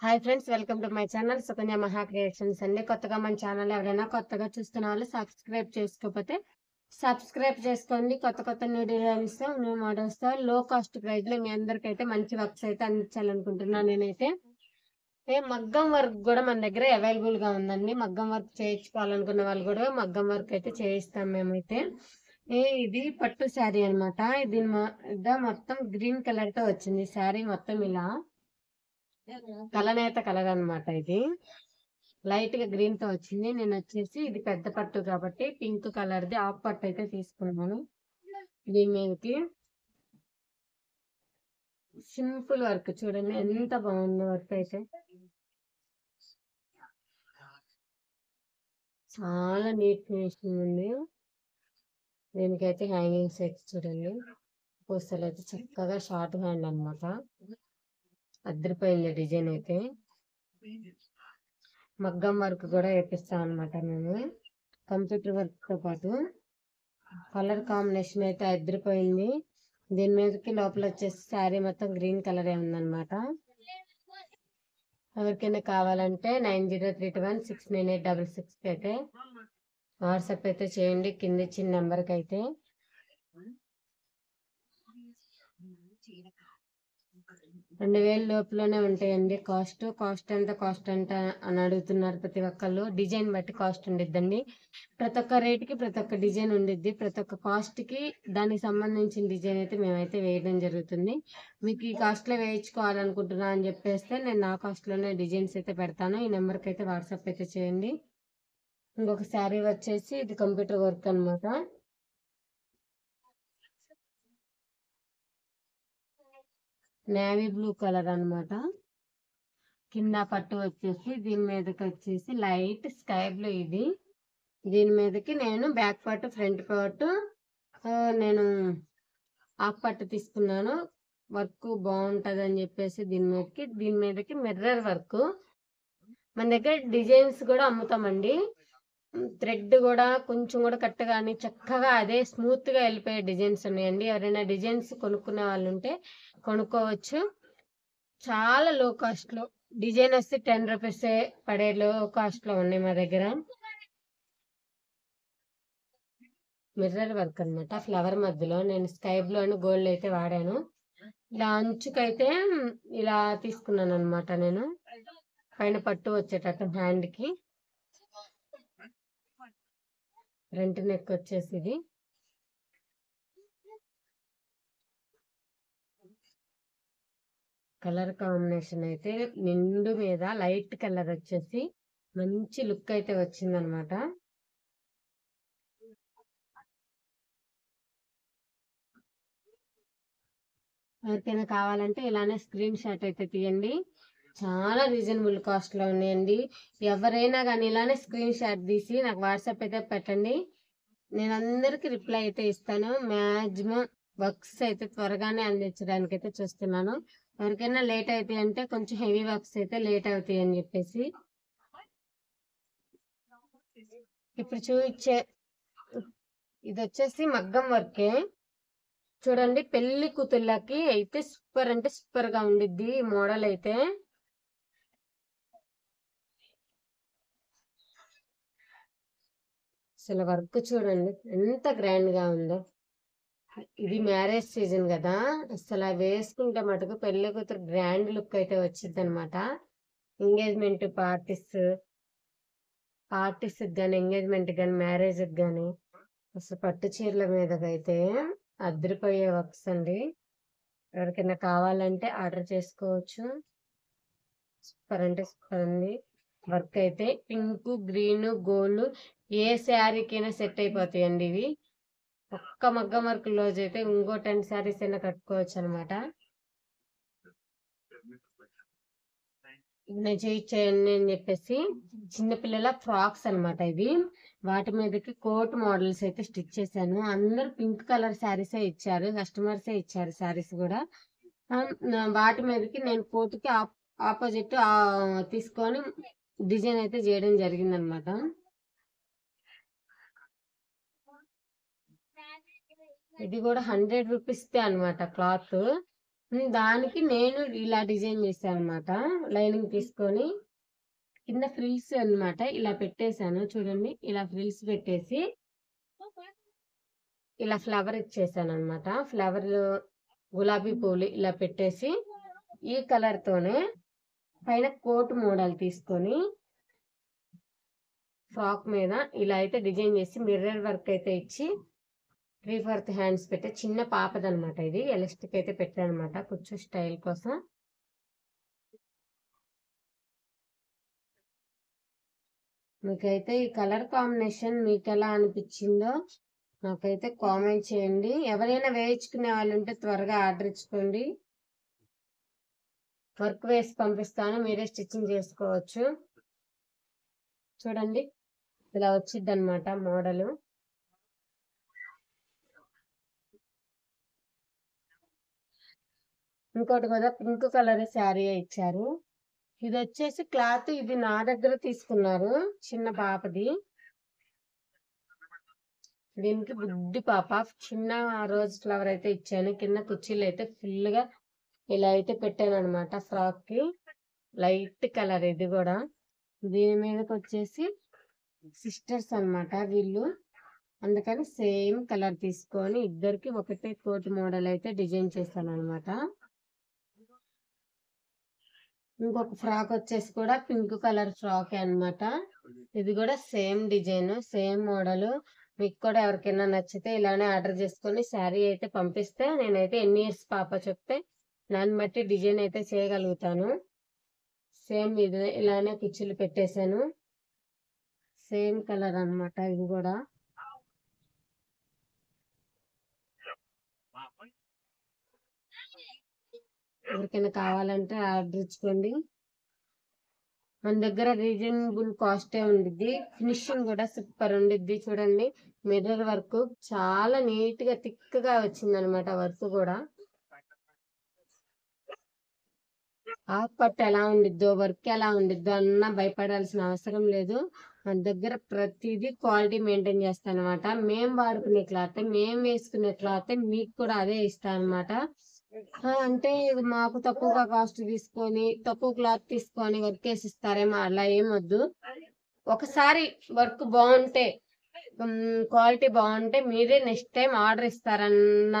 Hi friends, welcome to my channel Sukanya మహా creations అండి. కొత్తగా మన ఛానల్ ఎవరైనా కొత్తగా చూస్తున్న వాళ్ళు సబ్స్క్రైబ్ చేసుకోకపోతే సబ్స్క్రైబ్ చేసుకోండి. కొత్త కొత్త న్యూ డిజైన్స్ న్యూ మోడల్స్ తో లో కాస్ట్ ప్రైస్ లో మీ అందరికైతే మంచి వర్క్స్ అయితే అందించాలనుకుంటున్నాను. నేనైతే మగ్గం వర్క్ కూడా మన దగ్గర అవైలబుల్ గా ఉందండి. మగ్గం వర్క్ చేయించుకోవాలనుకున్న వాళ్ళు కూడా మగ్గం వర్క్ అయితే చేయిస్తాం మేమైతే. ఇది పట్టు శారీ అనమాట. దీని మొత్తం గ్రీన్ కలర్ తో వచ్చింది శారీ మొత్తం ఇలా కలనేత కలర్ అనమాట. ఇది లైట్ గా గ్రీన్ తో వచ్చింది. నేను వచ్చేసి ఇది పెద్ద పట్టు కాబట్టి పింక్ కలర్ ది ఆఫ్ పట్టు అయితే తీసుకున్నాను. దీని మీదకి సింపుల్ వర్క్ చూడండి ఎంత బాగుంది. వర్క్ అయితే చాలా నీట్ ఫినిషింగ్ ఉంది. దీనికైతే హ్యాంగింగ్ సెట్స్ చూడండి, పూసలు అయితే చక్కగా షార్ట్ హ్యాండ్ అనమాట. అద్దరిపోయింది డిజైన్ అయితే. మగ్గం వర్క్ కూడా వేపిస్తాం అనమాట మేము. కంప్యూటర్ వర్క్ తో పాటు కలర్ కాంబినేషన్ అయితే అద్దరిపోయింది. దీని మీదకి లోపల వచ్చేసి శారీ మొత్తం గ్రీన్ కలర్ ఉందన్నమాట. ఎవరికైనా కావాలంటే 9032169866 అయితే వాట్సాప్ అయితే చేయండి. కింద ఇచ్చిన నెంబర్కి అయితే. $2000 లోపలనే ఉంటాయండి. కాస్ట్ ఎంత అని అడుగుతున్నారు ప్రతి ఒక్కళ్ళు. డిజైన్ బట్టి కాస్ట్ ఉండిద్దండి. ప్రతి ఒక్క రేట్కి ప్రతి ఒక్క డిజైన్ ఉండిద్ది. ప్రతి ఒక్క కాస్ట్ కి దానికి సంబంధించిన డిజైన్ అయితే మేమైతే వేయడం జరుగుతుంది. మీకు ఈ కాస్ట్ లో వేయించుకోవాలనుకుంటున్నా అని చెప్పేస్తే నేను నా కాస్ట్ లోనే డిజైన్స్ అయితే పెడతాను. ఈ నెంబర్కి అయితే వాట్సాప్ అయితే చేయండి. ఇంకొక శారీ వచ్చేసి ఇది కంప్యూటర్ వర్క్ అనమాట. నేవీ బ్లూ కలర్ అనమాట. కింద పట్టు వచ్చేసి దీని మీదకి వచ్చేసి లైట్ స్కై బ్లూ. ఇది దీని మీదకి నేను బ్యాక్ పార్ట్ ఫ్రంట్ పార్ట్ నేను హాఫ్ పట్టు తీసుకున్నాను. వర్క్ బాగుంటది అని చెప్పేసి దీని మీదకి మిర్రర్ వర్క్. మన దగ్గర డిజైన్స్ కూడా అమ్ముతామండి. థ్రెడ్ కూడా కొంచెం కూడా కట్ కానీ చక్కగా అదే స్మూత్ గా వెళ్ళిపోయే డిజైన్స్ ఉన్నాయండి. ఎవరైనా డిజైన్స్ కొనుక్కునే వాళ్ళు ఉంటే కొనుక్కోవచ్చు. చాలా లో కాస్ట్ లో డిజైన్ వస్తే 10 రూపీస్ పడే లో కాస్ట్ లో ఉన్నాయి మా దగ్గర. మిర్రర్ వర్క్ అనమాట. ఫ్లవర్ మధ్యలో నేను స్కై బ్లూ అని గోల్డ్ అయితే వాడాను. ఇలా అంచుకైతే ఇలా తీసుకున్నాను అనమాట. నేను పైన పట్టు వచ్చేటట్టు హ్యాండ్ కి. ఫ్రంట్ నెక్ వచ్చేసి ఇది కలర్ కాంబినేషన్ అయితే నిండు మీద లైట్ కలర్ వచ్చేసి మంచి లుక్ అయితే వచ్చింది అనమాట. ఎవరికైనా కావాలంటే ఇలానే స్క్రీన్ షాట్ అయితే తీయండి. చాలా రీజనబుల్ కాస్ట్ లో ఉన్నాయండి. ఎవరైనా కానీ ఇలానే స్క్రీన్ షాట్ తీసి నాకు వాట్సాప్ అయితే పెట్టండి. నేను అందరికి రిప్లై అయితే ఇస్తాను. మ్యాక్సిమం వర్క్స్ అయితే త్వరగానే అందించడానికి అయితే చూస్తున్నాను. ఎవరికైనా లేట్ అవుతాయి అంటే కొంచెం హెవీ వర్క్స్ అయితే లేట్ అవుతాయి అని చెప్పేసి. ఇప్పుడు చూపించే ఇది వచ్చేసి మగ్గం వర్కే. చూడండి పెళ్లి కూతుళ్ళకి అయితే సూపర్ అంటే సూపర్ గా ఉండిద్ది ఈ మోడల్ అయితే. అసలు వర్క్ చూడండి ఎంత గ్రాండ్ గా ఉందో. ఇది మ్యారేజ్ సీజన్ కదా, అసలు వేసుకుంటే మటుకు పెళ్లి కూతురు గ్రాండ్ లుక్ అయితే వచ్చింది అనమాట. ఎంగేజ్మెంట్ పార్టీస్ కానీ ఎంగేజ్మెంట్ కానీ మ్యారేజ్ కానీ అసలు పట్టు చీరల మీదకైతే అద్దరిపోయే వర్క్స్ అండి. ఎవరికైనా కావాలంటే ఆర్డర్ చేసుకోవచ్చు. సూపర్ అంటే సూపర్ ఉంది. వర్క్ అయితే పింక్ గ్రీన్ గోల్డ్ ఏ శారీకైనా సెట్ అయిపోతాయండి ఇవి. ఒక్క మగ్గం వర్క్ రోజు అయితే ఇంకో 10 శారీస్ అయినా కట్టుకోవచ్చు అనమాట. నేను చేయించాను అని చెప్పేసి చిన్నపిల్లల ఫ్రాక్స్ అనమాట ఇవి. వాటి మీదకి కోట్ మోడల్స్ అయితే స్టిచ్ చేశాను. అందరు పింక్ కలర్ శారీసే ఇచ్చారు, కస్టమర్సే ఇచ్చారు శారీస్ కూడా. వాటి మీదకి నేను కోట్కి ఆపోజిట్ తీసుకొని డిజైన్ అయితే చేయడం జరిగింది అనమాట. ఇది కూడా 100 రూపీస్ అనమాట క్లాత్. దానికి నేను ఇలా డిజైన్ చేశాను అనమాట. లైనింగ్ తీసుకొని కింద ఫ్రిల్స్ అన్నమాట ఇలా పెట్టేశాను. చూడండి ఇలా ఫ్రిల్స్ పెట్టేసి ఇలా ఫ్లవర్ ఇచ్చేసాను అనమాట. ఫ్లవర్ గులాబీ పూలు ఇలా పెట్టేసి ఈ కలర్ తోనే పైన కోట్ మోడల్ తీసుకొని ఫ్రాక్ మీద ఇలా అయితే డిజైన్ చేసి మిర్రర్ వర్క్ అయితే ఇచ్చి 3/4 హ్యాండ్స్ పెట్టే చిన్న పాపదనమాట. ఇది ఎలాస్టిక్ అయితే పెట్టాను అనమాట కొంచెం స్టైల్ కోసం. మీకైతే ఈ కలర్ కాంబినేషన్ మీకు ఎలా అనిపించిందో నాకైతే కామెంట్ చేయండి. ఎవరైనా వేయించుకునే వాళ్ళు ఉంటే త్వరగా ఆర్డర్ ఇచ్చుకోండి. వర్క్ వేసి పంపిస్తాను, మీరే స్టిచ్చింగ్ చేసుకోవచ్చు. చూడండి ఇలా వచ్చింది అనమాట మోడల్. ఇంకోటి కూడా పింక్ కలర్ శారీ ఇచ్చారు. ఇది వచ్చేసి క్లాత్ ఇది నా దగ్గర తీసుకున్నారు, చిన్న పాపది. దీనికి బుడ్డి పాప చిన్న రోజ్ ఫ్లవర్ అయితే ఇచ్చాను. కింద కుర్చీలు అయితే ఫుల్ గా ఇలా అయితే పెట్టాను అనమాట. ఫ్రాక్ కి లైట్ కలర్ ఇది కూడా. దీని మీదకి వచ్చేసి సిస్టర్స్ అనమాట వీళ్ళు, అందుకని సేమ్ కలర్ తీసుకొని ఇద్దరికి ఒకటే కోట్ మోడల్ అయితే డిజైన్ చేశాను అనమాట. ఇంకొక ఫ్రాక్ వచ్చేసి కూడా పింక్ కలర్ ఫ్రాక్ అనమాట. ఇది కూడా సేమ్ డిజైన్ సేమ్ మోడల్. మీకు కూడా ఎవరికైనా నచ్చితే ఇలానే ఆర్డర్ చేసుకొని శారీ అయితే పంపిస్తే నేనైతే ఎన్ని ఇయర్స్ పాప చెప్తే దాన్ని బట్టి డిజైన్ అయితే చేయగలుగుతాను. సేమ్ ఇది ఇలానే కుచ్చులు పెట్టేశాను. సేమ్ కలర్ అనమాట ఇది కూడా. ఎవరికైనా కావాలంటే ఆర్డర్ ఇచ్చుకోండి. మన దగ్గర రీజనబుల్ కాస్టే ఉండిద్ది. ఫినిషింగ్ కూడా సూపర్ ఉండిద్ది. చూడండి మిర్రర్ వర్క్ చాలా నీట్ గా థిక్ గా వచ్చింది అనమాట. వర్క్ కూడా హాఫ్ పట్టు ఎలా ఉండిద్దో వర్క్ ఎలా ఉండిద్దో అన్న భయపడాల్సిన అవసరం లేదు. మన దగ్గర ప్రతిదీ క్వాలిటీ మెయింటైన్ చేస్తాను అనమాట. మేము వాడుకునే క్లాత్ మేము వేసుకునే క్లాత్ మీకు కూడా అదే ఇస్తాను అనమాట. అంటే మాకు తక్కువగా కాస్ట్ తీసుకొని తక్కువ క్లాత్ తీసుకొని వర్క్ వేసి ఇస్తారేమో అలా ఏం వద్దు. ఒకసారి వర్క్ బాగుంటే క్వాలిటీ బాగుంటే మీరే నెక్స్ట్ టైం ఆర్డర్ ఇస్తారన్న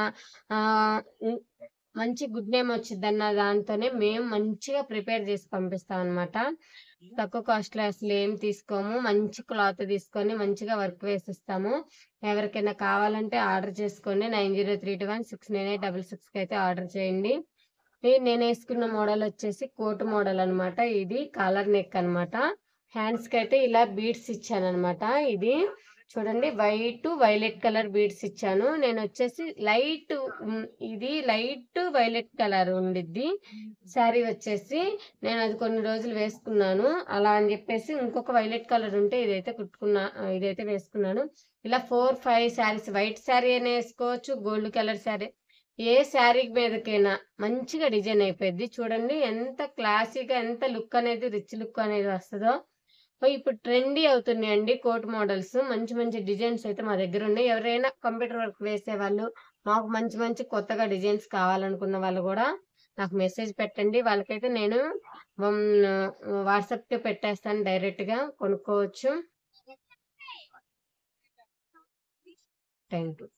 మంచి గుడ్ నేమ్ వచ్చిందన్న దాంతోనే మేము మంచిగా ప్రిపేర్ చేసి పంపిస్తాం అనమాట. తక్కువ కాస్ట్ లో అసలు ఏం తీసుకోము. మంచి క్లాత్ తీసుకొని మంచిగా వర్క్ వేసిస్తాము. ఎవరికైనా కావాలంటే ఆర్డర్ చేసుకోండి. 9032169866 కి అయితే ఆర్డర్ చేయండి. నేను వేసుకున్న మోడల్ వచ్చేసి కోట్ మోడల్ అనమాట. ఇది కాలర్ నెక్ అనమాట. హ్యాండ్స్ కి అయితే ఇలా బీడ్స్ ఇచ్చాను అనమాట. ఇది చూడండి వైట్ వైలెట్ కలర్ బీడ్స్ ఇచ్చాను. నేను వచ్చేసి ఇది లైట్ వైలెట్ కలర్ ఉండిద్ది శారీ వచ్చేసి. నేను అది కొన్ని రోజులు వేసుకున్నాను అలా అని చెప్పేసి ఇంకొక వైలెట్ కలర్ ఉంటే ఇదైతే వేసుకున్నాను. ఇలా 4-5 శారీస్, వైట్ శారీ అయినా వేసుకోవచ్చు, గోల్డ్ కలర్ శారీ, ఏ శారీ మీదకైనా మంచిగా డిజైన్ అయిపోయింది. చూడండి ఎంత క్లాసీగా ఎంత లుక్ అనేది రిచ్ లుక్ అనేది వస్తుందో. ఇప్పుడు ట్రెండీ అవుతున్నాయండి కోట్ మోడల్స్. మంచి మంచి డిజైన్స్ అయితే మా దగ్గర ఉన్నాయి. ఎవరైనా కంప్యూటర్ వర్క్ వేసే వాళ్ళు, మాకు మంచి మంచి కొత్తగా డిజైన్స్ కావాలనుకున్న వాళ్ళు కూడా నాకు మెసేజ్ పెట్టండి. వాళ్ళకైతే నేను వాట్సాప్కి పెట్టేస్తాను, డైరెక్ట్గా కొనుక్కోవచ్చు. Thank you.